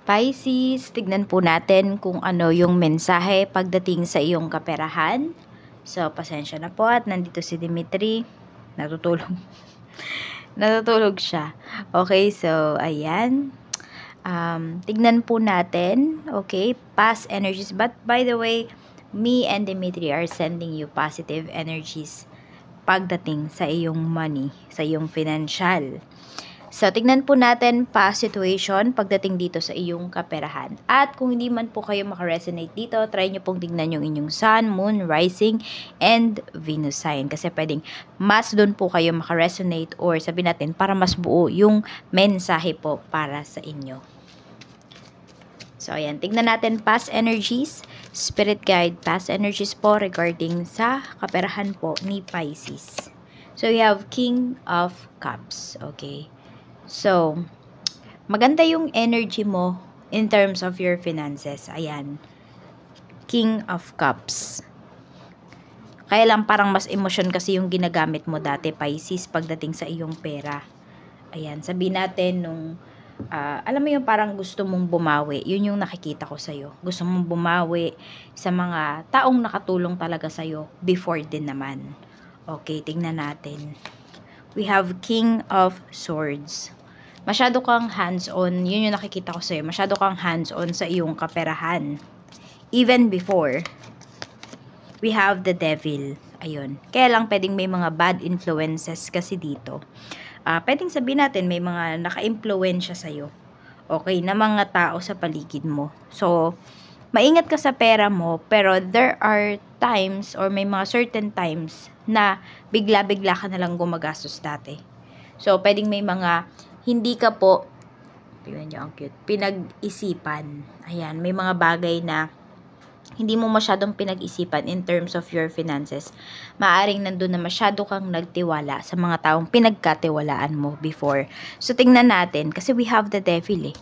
Pisces, tignan po natin kung ano yung mensahe pagdating sa iyong kaperahan. So, pasensya na po at nandito si Dimitri. Natutulog. Natutulog siya. Okay, so, ayan. Tignan po natin. Okay, past energies. But, by the way, me and Dimitri are sending you positive energies pagdating sa iyong money, sa iyong financial. So, tignan po natin past situation pagdating dito sa iyong kaperahan. At kung hindi man po kayo makaresonate dito, try nyo pong tignan yung inyong sun, moon, rising, and Venus sign. Kasi pwedeng mas doon po kayo makaresonate or sabi natin para mas buo yung mensahe po para sa inyo. So, ayan. Tignan natin past energies. Spirit guide, past energies po regarding sa kaperahan po ni Pisces. So, we have King of Cups. Okay. So, maganda yung energy mo in terms of your finances. Ayan. King of Cups. Kaya lang parang mas emosyon kasi yung ginagamit mo dati, Pisces, pagdating sa iyong pera. Ayan. Sabihin natin nung, alam mo yung parang gusto mong bumawi. Yun yung nakikita ko sa'yo. Gusto mong bumawi sa mga taong nakatulong talaga sa'yo before din naman. Okay, tingnan natin. We have King of Swords. Masyado kang hands-on. Yun yung nakikita ko sa'yo. Masyado kang hands-on sa iyong kaperahan. Even before, we have the Devil. Ayun. Kaya lang pwedeng may mga bad influences kasi dito. Pwedeng sabihin natin may mga naka-impluensya sa'yo. Okay, na mga tao sa paligid mo. So, maingat ka sa pera mo, pero there are times or may mga certain times na bigla-bigla ka nalang gumagastos dati. So, pwedeng may mga hindi ka po, tingnan nyo ang cute, pinag-isipan. Ayan, may mga bagay na hindi mo masyadong pinag-isipan in terms of your finances. Maaring nandun na masyado kang nagtiwala sa mga taong pinagkatiwalaan mo before. So, tingnan natin, kasi we have the Devil eh.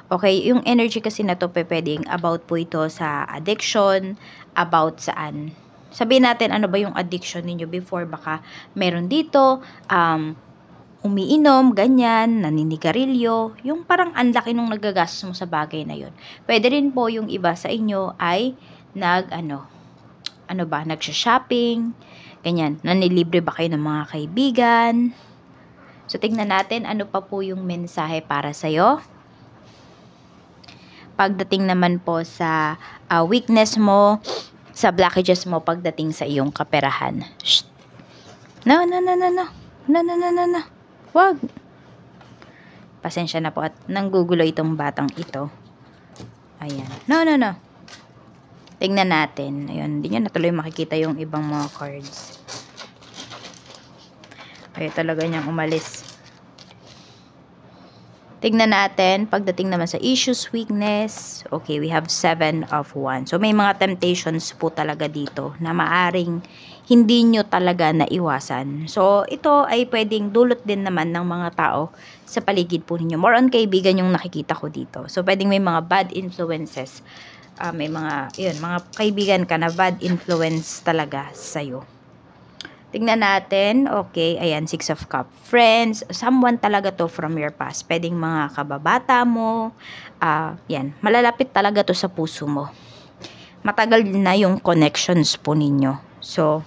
Okay, yung energy kasi na to pwedeng about po ito sa addiction, about saan. Sabihin natin ano ba yung addiction ninyo before, baka meron dito, umiinom, ganyan, naninigarilyo, yung parang anlaki nung nagagastos mo sa bagay na yun. Pwede rin po yung iba sa inyo ay nagsha-shopping, ganyan, nanilibre ba kayo ng mga kaibigan. So, tingnan natin ano pa po yung mensahe para sa'yo. Pagdating naman po sa weakness mo, sa blockages mo pagdating sa iyong kaperahan. Shh. No. Wag. Pasensya na po at nanggugulo itong batang ito. Ayan. No. Tingnan natin. Ayun, hindi nyo natuloy makikita yung ibang mga cards. Ay, talaga niyang umalis. Tingnan natin, pagdating naman sa issues, weakness, okay, we have 7 of Wands. So, may mga temptations po talaga dito na maaring hindi nyo talaga naiwasan. So, ito ay pwedeng dulot din naman ng mga tao sa paligid po ninyo. More on kaibigan yung nakikita ko dito. So, pwedeng may mga bad influences. May mga kaibigan ka na bad influence talaga sa'yo. Tingnan natin. Okay, ayan, 6 of Cups. Friends, someone talaga to from your past. Pwedeng mga kababata mo. Yan, malalapit talaga to sa puso mo. Matagal na yung connections po ninyo. So,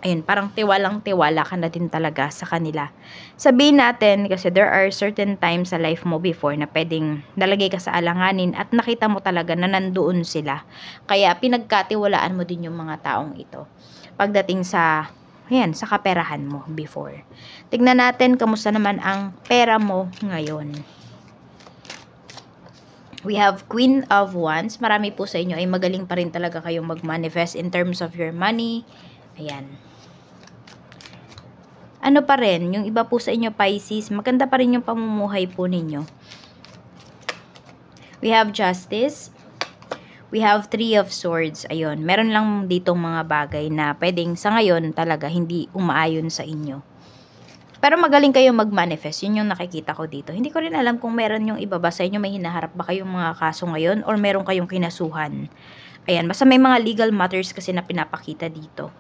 ayun, parang tiwalang-tiwala ka na din talaga sa kanila. Sabihin natin, kasi there are certain times sa life mo before na pwedeng nalagay ka sa alanganin at nakita mo talaga na nandoon sila. Kaya pinagkatiwalaan mo din yung mga taong ito. Pagdating sa sa kaperahan mo before. Tignan natin kamusta naman ang pera mo ngayon. We have Queen of Wands. Marami po sa inyo ay magaling pa rin talaga kayong mag-manifest in terms of your money. Ayan. Ano pa rin, yung iba po sa inyo Pisces, maganda pa rin yung pamumuhay po ninyo. We have Justice. We have 3 of Swords. Ayun, meron lang ditong mga bagay na pwedeng sa ngayon talaga hindi umaayon sa inyo. Pero magaling kayo mag-manifest. Yun yung nakikita ko dito. Hindi ko rin alam kung meron yung iba ba sa inyo, may hinaharap ba kayong mga kaso ngayon or meron kayong kinasuhan. Ayan, basta may mga legal matters kasi na pinapakita dito.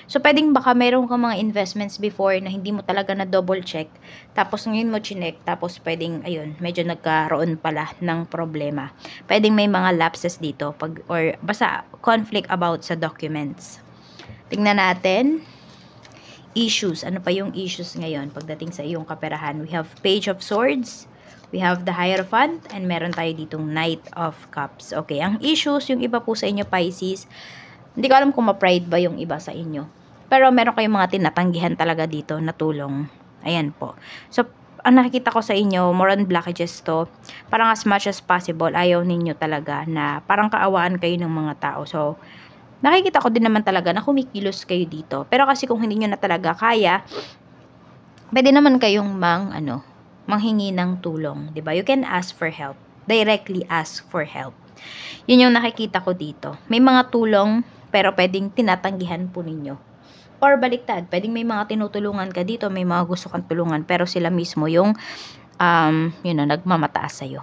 So, pwedeng baka meron kang mga investments before na hindi mo talaga na double check. Tapos, ngayon mo chinek. Tapos, pwedeng, ayun, medyo nagkaroon pala ng problema. Pwedeng may mga lapses dito. Or basta, conflict about sa documents. Tingnan natin. Issues. Ano pa yung issues ngayon pagdating sa iyong kaperahan? We have Page of Swords. We have the Hierophant. And meron tayo ditong Knight of Cups. Okay, ang issues, yung iba po sa inyo, Pisces, hindi ko alam kung ma-pride ba yung iba sa inyo. Pero meron kayong mga tinatanggihan talaga dito na tulong. Ayan po. So, ang nakikita ko sa inyo, more on blockages to. Parang as much as possible, ayaw ninyo talaga na parang kaawaan kayo ng mga tao. So, nakikita ko din naman talaga na kumikilos kayo dito. Pero kasi kung hindi nyo na talaga kaya, pwede naman kayong manghingi ng tulong. Diba? You can ask for help. Directly ask for help. Yun yung nakikita ko dito. May mga tulong, pero pwedeng tinatanggihan po ninyo. Or baliktad, pwedeng may mga tinutulungan ka dito, may mga gusto kang tulungan, pero sila mismo yung, nagmamataas sa'yo.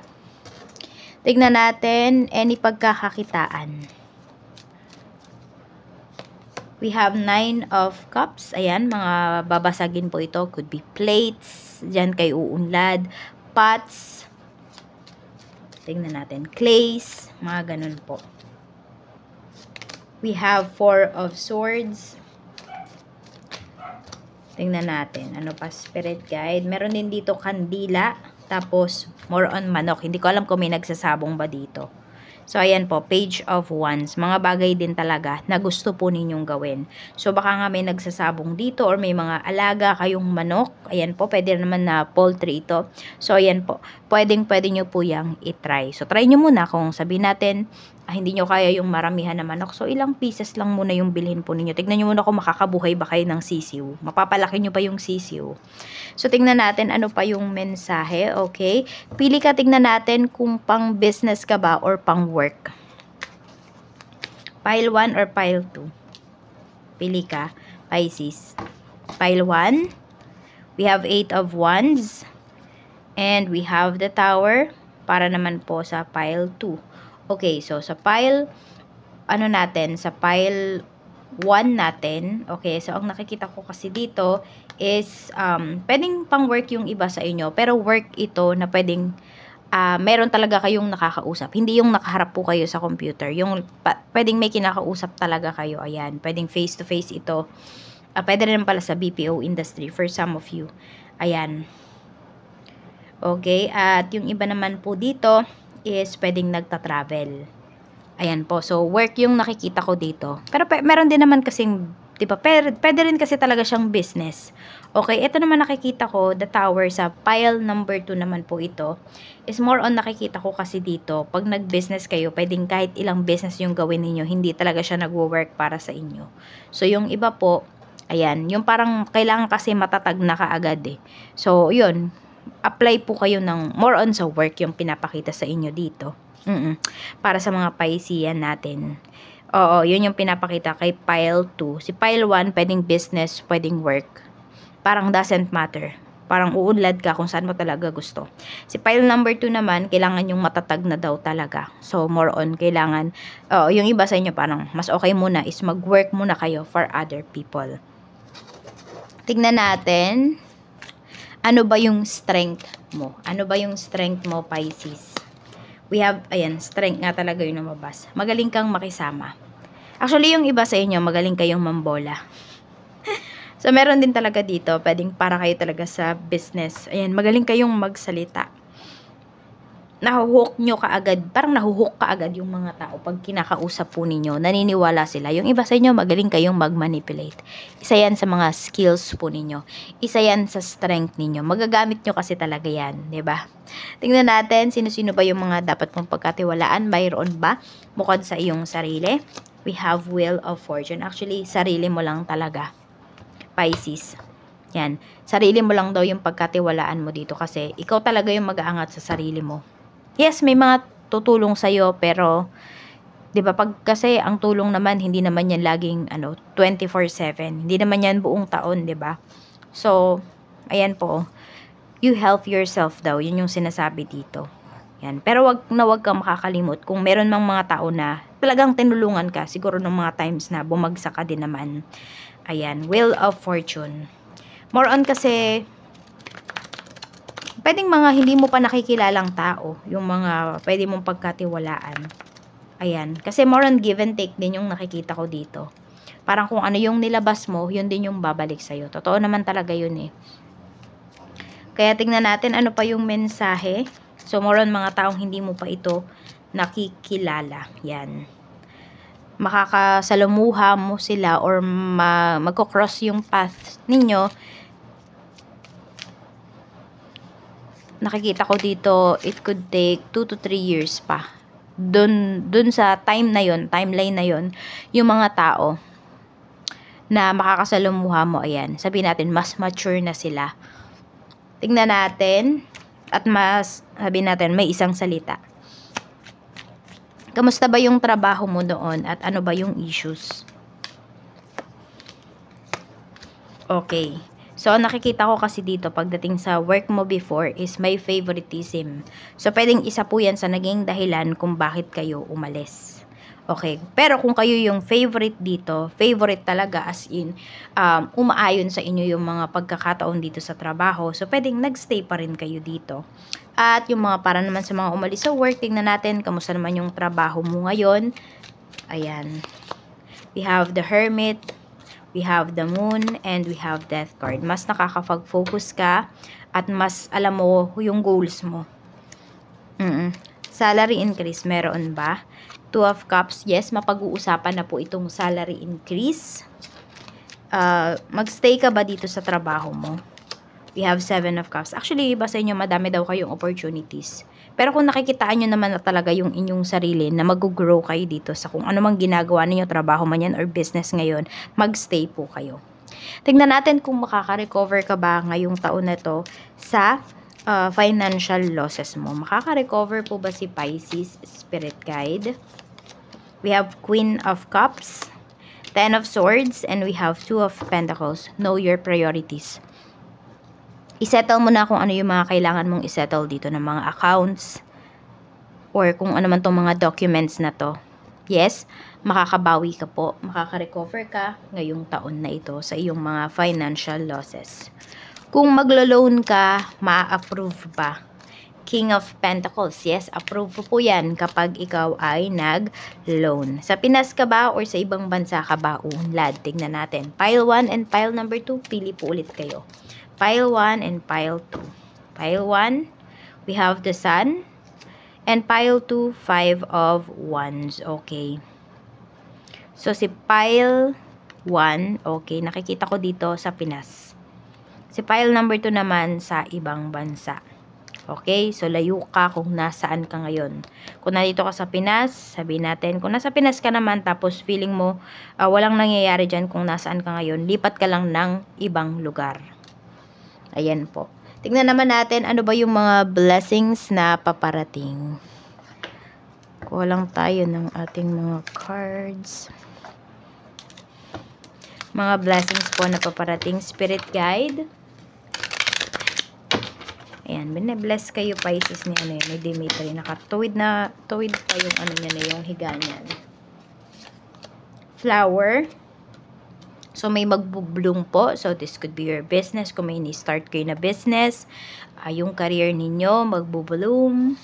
Tignan natin, any pagkakakitaan. We have 9 of Cups. Ayan, mga babasagin po ito. Could be plates. Diyan kay uunlad. Pots. Tingnan natin. Clays. Mga ganun po. We have 4 of Swords. Tingnan natin. Ano pa? Spirit Guide. Meron din dito kandila. Tapos, more on manok. Hindi ko alam kung may nagsasabong ba dito. So, ayan po, Page of Wands. Mga bagay din talaga na gusto po ninyong gawin. So, baka nga may nagsasabong dito or may mga alaga kayong manok. Ayan po, pwede naman na poultry ito. So, ayan po, pwede nyo po yung itry. So, try nyo muna kung sabihin natin, hindi nyo kaya yung maramihan na manok. So, ilang pieces lang muna yung bilhin po ninyo. Tignan nyo muna kung makakabuhay ba kayo ng sisiw. Mapapalaki nyo pa yung sisiw. So, tingnan natin ano pa yung mensahe. Okay? Pili ka, tingnan natin kung pang business ka ba or pang work. Pile 1 or pile 2? Pili ka, Pisces. Pile 1. We have 8 of Wands. And we have the Tower. Para naman po sa pile 2. Okay, so sa pile, sa pile 1 natin, okay, so ang nakikita ko kasi dito is, pwedeng pang work yung iba sa inyo, pero work ito na pwedeng, meron talaga kayong nakakausap. Hindi yung nakaharap po kayo sa computer. Yung, pwedeng may kinakausap talaga kayo, ayan, pwedeng face to face ito. Pwede rin pala sa BPO industry for some of you. Ayan. Okay, at yung iba naman po dito, is pwedeng nagta-travel. Ayan po. So, work yung nakikita ko dito. Pero meron din naman kasing, diba, pwede rin kasi talaga siyang business. Okay, ito naman nakikita ko, the Tower sa pile number 2 naman po ito, is more on nakikita ko kasi dito, pag nag-business kayo, pwedeng kahit ilang business yung gawin niyo, hindi talaga siya nagwo-work para sa inyo. So, yung iba po, ayan, yung parang kailangan kasi matatag na kaagad eh. So, yun, apply po kayo ng more on sa work yung pinapakita sa inyo dito. Para sa mga Piscean natin. Oo, yun yung pinapakita kay pile 2. Si pile 1, pwedeng business, pwedeng work. Parang doesn't matter. Parang uunlad ka kung saan mo talaga gusto. Si pile number 2 naman, kailangan yung matatag na daw talaga. So, more on, kailangan, yung iba sa inyo, parang mas okay muna is mag-work muna kayo for other people. Tignan natin. Ano ba yung strength mo? Ano ba yung strength mo, Pisces? We have, ayan, strength nga talaga yung lumabas. Magaling kang makisama. Actually, yung iba sa inyo, magaling kayong mambola. So, meron din talaga dito, pwedeng para kayo talaga sa business. Ayan, magaling kayong magsalita. Nahuhook nyo kaagad, parang nahuhook kaagad yung mga tao pag kinakausap po ninyo, naniniwala sila. Yung iba sa inyo, magaling kayong mag-manipulate. Isa yan sa mga skills po ninyo. Isa yan sa strength ninyo. Magagamit nyo kasi talaga yan, diba? Tingnan natin, sino-sino ba yung mga dapat mong pagkatiwalaan? Mayroon ba? Bukod sa iyong sarili. We have Wheel of Fortune. Actually, sarili mo lang talaga, Pisces. Yan. Sarili mo lang daw yung pagkatiwalaan mo dito kasi ikaw talaga yung mag-aangat sa sarili mo. Yes, may mga tutulong sa'yo, pero, di ba, pag kasi ang tulong naman, hindi naman yan laging, 24/7. Hindi naman yan buong taon, di ba? So, ayan po, you help yourself daw, yun yung sinasabi dito. Yan. Pero wag kang makakalimot, kung meron mang mga tao na talagang tinulungan ka, siguro ng mga times na bumagsak ka din naman, Ayan, Wheel of Fortune. More on kasi, pwedeng mga hindi mo pa nakikilalang tao, yung mga pwede mong pagkatiwalaan. Ayan, kasi more on give and take din yung nakikita ko dito. Parang kung ano yung nilabas mo, yun din yung babalik sa'yo. Totoo naman talaga yun eh. Kaya tingnan natin ano pa yung mensahe. So more on mga taong hindi mo pa ito nakikilala. Yan. Makakasalamuha mo sila or magko-cross yung path ninyo. Nakikita ko dito, it could take 2 to 3 years pa. Dun sa time na yon, timeline na yon, yung mga tao na makakasalamuha mo, ayan, sabihin natin, mas mature na sila. Tingnan natin, at sabihin natin, may isang salita. Kamusta ba yung trabaho mo doon at ano ba yung issues? Okay. So, nakikita ko kasi dito pagdating sa work mo before is may favoritism. So, pwedeng isa po yan sa naging dahilan kung bakit kayo umalis. Okay. Pero kung kayo yung favorite dito, favorite talaga as in, umaayon sa inyo yung mga pagkakataon dito sa trabaho. So, pwedeng nagstay pa rin kayo dito. At yung mga para naman sa mga umalis sa work, tingnan natin kamusta naman yung trabaho mo ngayon. Ayan. We have the Hermit, we have the Moon, and we have Death card. Mas nakakapag-focus ka at mas alam mo yung goals mo. Salary increase, meron ba? Two of Cups, yes, mapag-uusapan na po itong salary increase. Magstay ka ba dito sa trabaho mo? We have 7 of Cups. Actually, iba sa inyo, madami daw kayong opportunities. Pero kung nakikitaan nyo naman na talaga yung inyong sarili na mag-grow kayo dito sa kung ano mang ginagawa ninyo, trabaho man yan or business ngayon, magstay po kayo. Tingnan natin kung makaka-recover ka ba ngayong taon na to sa financial losses mo. Makaka-recover po ba si Pisces Spirit Guide? We have Queen of Cups, 10 of Swords, and we have 2 of Pentacles. Know your priorities. I-settle mo na kung ano yung mga kailangan mong i-settle dito ng mga accounts or kung ano man tong mga documents na to. Yes, makakabawi ka po, makaka-recover ka ngayong taon na ito sa iyong mga financial losses. Kung maglo-loan ka, ma-approve ba? King of Pentacles, yes, approve po yan kapag ikaw ay nag-loan. Sa Pinas ka ba or sa ibang bansa ka ba unlad? Tingnan natin. Pile 1 and pile number 2, pili po ulit kayo. Pile 1 and pile 2. Pile 1, we have the Sun. And pile 2, 5 of Wands. Okay. So, si pile 1, okay, nakikita ko dito sa Pinas. Si pile number 2 naman sa ibang bansa. Okay, so layo ka kung nasaan ka ngayon. Kung nandito ka sa Pinas, sabihin natin, kung nasa Pinas ka naman, tapos feeling mo walang nangyayari dyan kung nasaan ka ngayon, lipat ka lang ng ibang lugar. Ayan po. Tingnan naman natin ano ba yung mga blessings na paparating. Kuha lang tayo ng ating mga cards. Mga blessings po na paparating. Spirit Guide. Ayan. Bine-bless kayo Pisces ni ano yun, ni Dimitri. Nakatuwid pa yung ano niya na yung higa niyan. Flower. So, may mag-bloom po. So, this could be your business. Kung may ni-start kayo na business, yung career ninyo, mag-bloom.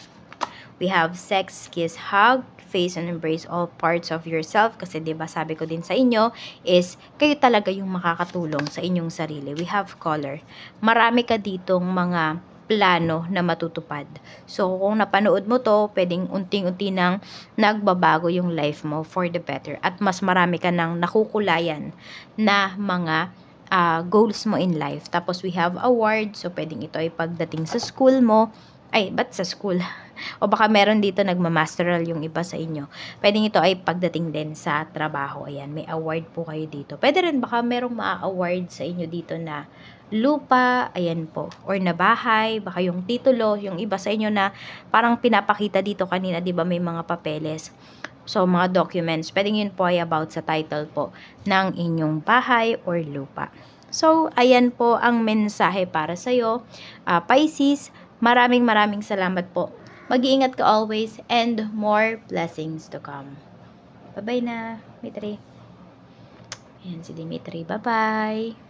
We have sex, kiss, hug, face, and embrace all parts of yourself. Kasi, diba, sabi ko din sa inyo, is, kayo talaga yung makakatulong sa inyong sarili. We have color. Marami ka ditong mga plano na matutupad. So, kung napanood mo to, pwedeng unting-unti nang nagbabago yung life mo for the better. At mas marami ka nang nakukulayan na mga goals mo in life. Tapos, we have awards. So, pwedeng ito ay pagdating sa school mo. Ay, ba't sa school? O baka meron dito nagmamasteral yung iba sa inyo. Pwedeng ito ay pagdating din sa trabaho. Ayan, may award po kayo dito. Pwede rin baka merong ma-award sa inyo dito na lupa, ayan po, or na bahay, baka yung titulo, yung iba sa inyo na parang pinapakita dito kanina, di ba may mga papeles. So, mga documents, pwedeng yun po ay about sa title po ng inyong bahay or lupa. So, ayan po ang mensahe para sa'yo. Pisces, maraming salamat po. Mag-iingat ka always and more blessings to come. Bye-bye na, Mitri. Ayan si Dimitri. Bye-bye!